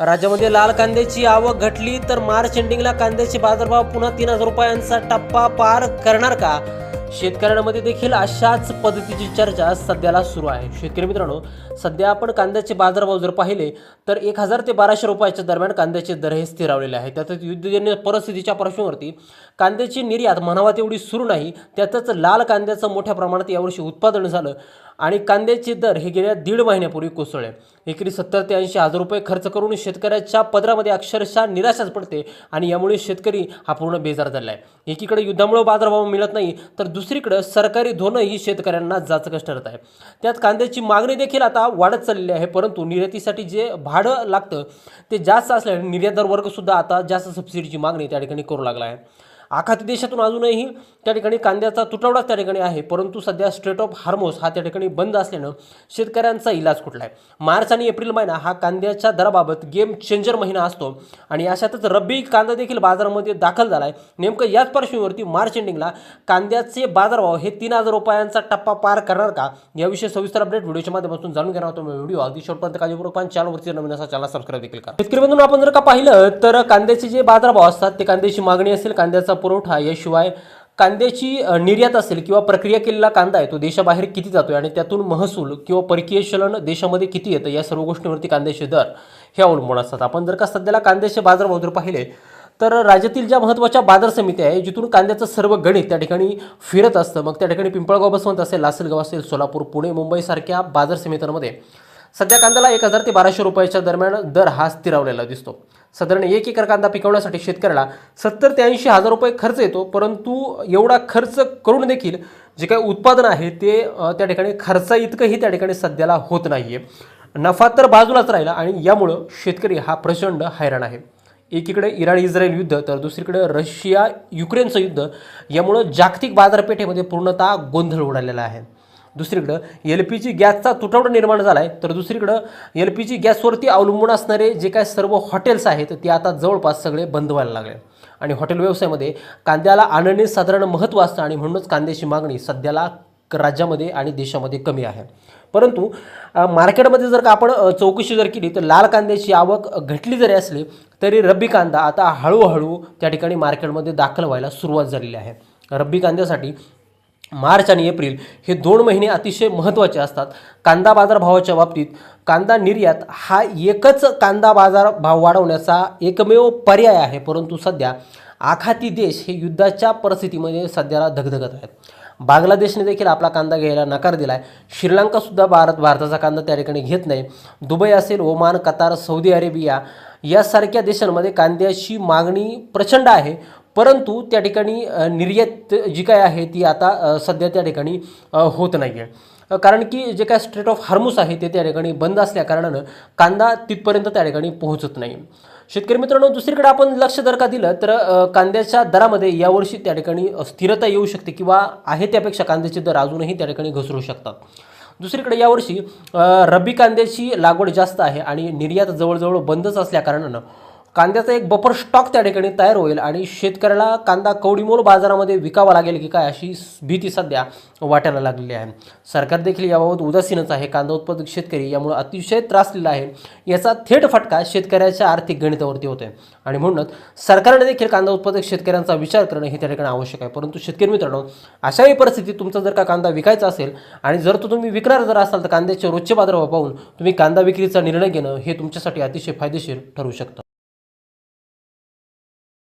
राज्यामध्ये लाल कांद्याची आवक घटली तर मार्च एंडिंगला कांद्याचे बाजारभाव पुन्हा 3,000 रुपयांचा टप्पा पार करणार का? शेतकऱ्यांमध्ये देखील अशाच पद्धतीची चर्चा सध्याला सुरू आहे. शेतकरी मित्रांनो, सध्या आपण कांद्याचे बाजारभाव जर पाहिले तर 1,000 ते 1,200 रुपयाच्या दरम्यान कांद्याचे दर हे स्थिरावलेले आहेत. त्यातच युद्धजन्य परिस्थितीच्या पार्श्वभूमीवरती कांद्याची निर्यात म्हणावा तेवढी सुरू नाही. त्यातच लाल कांद्याचं मोठ्या प्रमाणात यावर्षी उत्पादन झालं आणि कांद्याचे दर हे गेल्या 1.5 महिन्यापूर्वी कोसळले. एकरी 70 ते 80 हजार रुपये खर्च करून शेतकऱ्याच्या पदरामध्ये अक्षरशः निराशाच पडते आणि यामुळे शेतकरी हा पूर्ण बेजार झाला आहे. एकीकडे युद्धामुळे बाजारभाव मिळत नाही तर दुसरीकडे सरकारी धोरणही शेतकऱ्यांना जाचकच ठरत आहे. त्यात कांद्याची मागणी देखील आता वाढत चाललेली आहे, परंतु निर्यातीसाठी जे भाडं लागतं ते जास्त असल्याने निर्यातदार वर्गसुद्धा आता जास्त सबसिडीची मागणी त्या ठिकाणी करू लागला आहे. आखाती देशातून अजूनही त्या ठिकाणी कांद्याचा तुटवडा त्या ठिकाणी आहे, परंतु सध्या स्ट्रेट ऑफ हार्मोस हा त्या ठिकाणी बंद असल्यानं शेतकऱ्यांचा इलाज कुठला आहे? मार्च आणि एप्रिल महिना हा कांद्याच्या दराबाबत गेम चेंजर महिना असतो आणि अशातच रब्बी कांदा देखील बाजारामध्ये दाखल झाला आहे. नेमकं याच पार्श्वभूमीवरती मार्च एंडिंगला कांद्याचे बाजारभाव हे 3,000 रुपयांचा टप्पा पार करणार का? याविषयी सविस्तर अपडेट व्हिडिओच्या माध्यमातून जाणून घेणार आहोत. व्हिडिओ अगदी शेवटपर्यंत काळजीपूर्वक पाहा. चॅनलवरती नवीन असा चॅनल सबस्क्राईब देखील करा. शेतकऱ्यांनो, आपण जर का पाहिलं तर कांद्याचे जे बाजारभाव असतात ते कांद्याची मागणी असेल, कांद्याचा पुरवठा, याशिवाय कांद्याची निर्यात असेल किंवा प्रक्रिया केलेला कांदा आहे तो देशाबाहेर किती जातोय आणि त्यातून महसूल किंवा परकीय चलन देशामध्ये किती येतं, या सर्व गोष्टींवरती कांद्याचे दर हे अवलंबून असतात. आपण जर का सध्याला कांद्याचे बाजारभाव जर पाहिले तर राज्यातील ज्या महत्त्वाच्या बाजार समिती आहे जिथून कांद्याचं सर्व गणित त्या ठिकाणी फिरत असतं, मग त्या ठिकाणी पिंपळगाव बसवंत असेल, लासलगाव असेल, सोलापूर, पुणे, मुंबईसारख्या बाजार समित्यांमध्ये सध्या कांद्याला 1,000 ते 1,200 रुपयाच्या दरम्यान दर हा स्थिरावलेला दिसतो. साधारण 1 एकर कांदा पिकवण्यासाठी शेतकऱ्याला 70 ते 80 हजार रुपये खर्च येतो, परंतु एवढा खर्च करून देखील जे काही उत्पादन आहे ते त्या ठिकाणी खर्चा इतकंही त्या ठिकाणी सध्याला होत नाही आहे. नफा तर बाजूलाच राहिला आणि यामुळं शेतकरी हा प्रचंड हैराण आहे. एकीकडे इराण इस्रायल युद्ध तर दुसरीकडे रशिया युक्रेनचं युद्ध यामुळं जागतिक बाजारपेठेमध्ये पूर्णतः गोंधळ उडालेला आहे. दुसरीकडं LPG गॅसचा तुटवडा निर्माण झाला आहे, तर दुसरीकडं LPG गॅसवरती अवलंबून असणारे जे काय सर्व हॉटेल्स आहेत ते आता जवळपास सगळे बंद व्हायला लागले आणि हॉटेल व्यवसायामध्ये कांद्याला आणणे साधारण महत्त्व असतं आणि म्हणूनच कांद्याची मागणी सध्याला राज्यामध्ये आणि देशामध्ये कमी आहे. परंतु मार्केटमध्ये जर का आपण चौकशी जर केली तर लाल कांद्याची आवक घटली जरी असली तरी रब्बी कांदा आता हळूहळू त्या ठिकाणी मार्केटमध्ये दाखल व्हायला सुरुवात झालेली आहे. रब्बी कांद्यासाठी मार्च आणि एप्रिल हे 2 महिने अतिशय महत्त्वाचे असतात. कांदा बाजारभावाच्या बाबतीत कांदा निर्यात हा एकच कांदा बाजारभाव वाढवण्याचा एकमेव पर्याय आहे, परंतु सध्या आखाती देश हे युद्धाच्या परिस्थितीमध्ये सध्याला धगधगत आहेत. बांगलादेशने देखील आपला कांदा घ्यायला नकार दिला आहे. श्रीलंकासुद्धा भारताचा कांदा त्या ठिकाणी घेत नाही. दुबई असेल, ओमान, कतार, सौदी अरेबिया यासारख्या देशांमध्ये कांद्याची मागणी प्रचंड आहे, परंतु त्या ठिकाणी निर्यात जी काय आहे ती आता सध्या त्या ठिकाणी होत नाही आहे, कारण की जे काय स्ट्रेट ऑफ हार्मोस आहे ते त्या ठिकाणी बंद असल्या कारणानं कांदा तिथपर्यंत त्या ठिकाणी पोहोचत नाही. शेतकरी मित्रांनो, दुसरीकडे आपण लक्ष जर का दिलं तर कांद्याच्या दरामध्ये यावर्षी त्या ठिकाणी स्थिरता येऊ शकते किंवा आहे त्यापेक्षा कांद्याचे दर अजूनही त्या ठिकाणी घसरू शकतात. दुसरीकडे यावर्षी रब्बी कांद्याची लागवड जास्त आहे आणि निर्यात जवळजवळ बंदच असल्या कारणानं कांद्याचा एक बफर स्टॉक त्या ठिकाणी तयार होईल आणि शेतकऱ्याला कांदा कवडीमोल बाजारामध्ये विकावा लागेल की काय अशी भीती सध्या वाटायला लागलेली आहे. सरकार देखील याबाबत उदासीनच आहे. कांदा उत्पादक शेतकरी यामुळे अतिशय त्रासलेला आहे. याचा थेट फटका शेतकऱ्याच्या आर्थिक गणितावरती होतोय आणि म्हणूनच सरकारने देखील कांदा उत्पादक शेतकऱ्यांचा विचार करणं हे त्या ठिकाणी आवश्यक आहे. परंतु शेतकरी मित्रांनो, अशाही परिस्थितीत तुमचा जर का कांदा विकायचा असेल आणि जर तो तुम्ही विकणार जर असाल तर कांद्याचे रोजचे बाजारभाव पाहून तुम्ही कांदा विक्रीचा निर्णय घेणं हे तुमच्यासाठी अतिशय फायदेशीर ठरू शकतं.